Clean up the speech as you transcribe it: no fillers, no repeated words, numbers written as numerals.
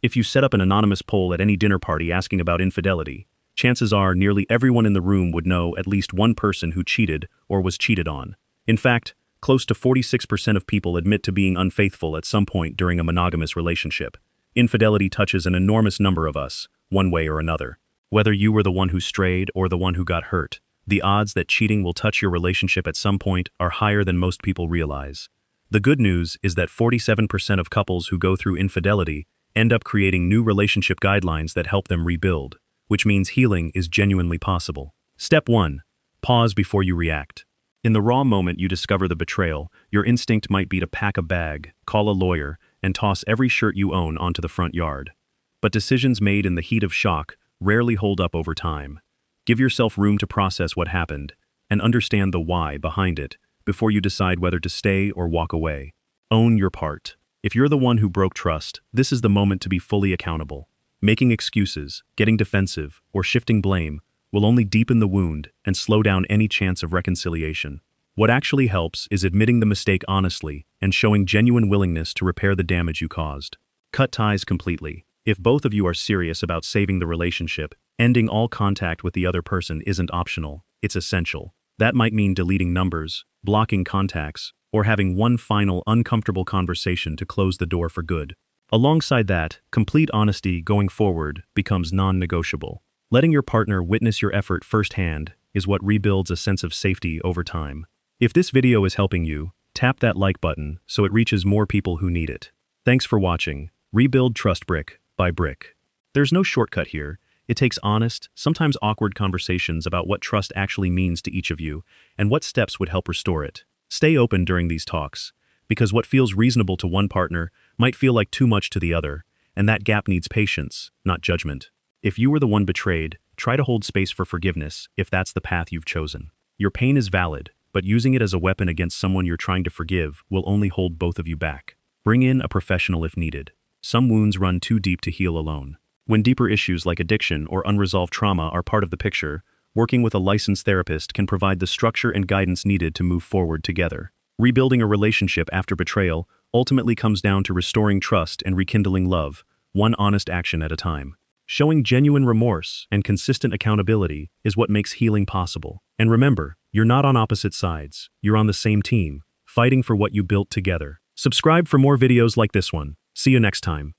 If you set up an anonymous poll at any dinner party asking about infidelity, chances are nearly everyone in the room would know at least one person who cheated or was cheated on. In fact, close to 46% of people admit to being unfaithful at some point during a monogamous relationship. Infidelity touches an enormous number of us, one way or another. Whether you were the one who strayed or the one who got hurt, the odds that cheating will touch your relationship at some point are higher than most people realize. The good news is that 47% of couples who go through infidelity end up creating new relationship guidelines that help them rebuild, which means healing is genuinely possible. Step 1. Pause before you react. In the raw moment you discover the betrayal, your instinct might be to pack a bag, call a lawyer, and toss every shirt you own onto the front yard. But decisions made in the heat of shock rarely hold up over time. Give yourself room to process what happened, and understand the why behind it, before you decide whether to stay or walk away. Own your part. If you're the one who broke trust, this is the moment to be fully accountable. Making excuses, getting defensive, or shifting blame will only deepen the wound and slow down any chance of reconciliation. What actually helps is admitting the mistake honestly and showing genuine willingness to repair the damage you caused. Cut ties completely. If both of you are serious about saving the relationship, ending all contact with the other person isn't optional, it's essential. That might mean deleting numbers, blocking contacts, or having one final uncomfortable conversation to close the door for good. Alongside that, complete honesty going forward becomes non-negotiable. Letting your partner witness your effort firsthand is what rebuilds a sense of safety over time. If this video is helping you, tap that like button so it reaches more people who need it. Thanks for watching. Rebuild trust brick by brick. There's no shortcut here. It takes honest, sometimes awkward conversations about what trust actually means to each of you and what steps would help restore it. Stay open during these talks, because what feels reasonable to one partner might feel like too much to the other, and that gap needs patience, not judgment. If you were the one betrayed, try to hold space for forgiveness if that's the path you've chosen. Your pain is valid, but using it as a weapon against someone you're trying to forgive will only hold both of you back. Bring in a professional if needed. Some wounds run too deep to heal alone. When deeper issues like addiction or unresolved trauma are part of the picture, working with a licensed therapist can provide the structure and guidance needed to move forward together. Rebuilding a relationship after betrayal ultimately comes down to restoring trust and rekindling love, one honest action at a time. Showing genuine remorse and consistent accountability is what makes healing possible. And remember, you're not on opposite sides, you're on the same team, fighting for what you built together. Subscribe for more videos like this one. See you next time.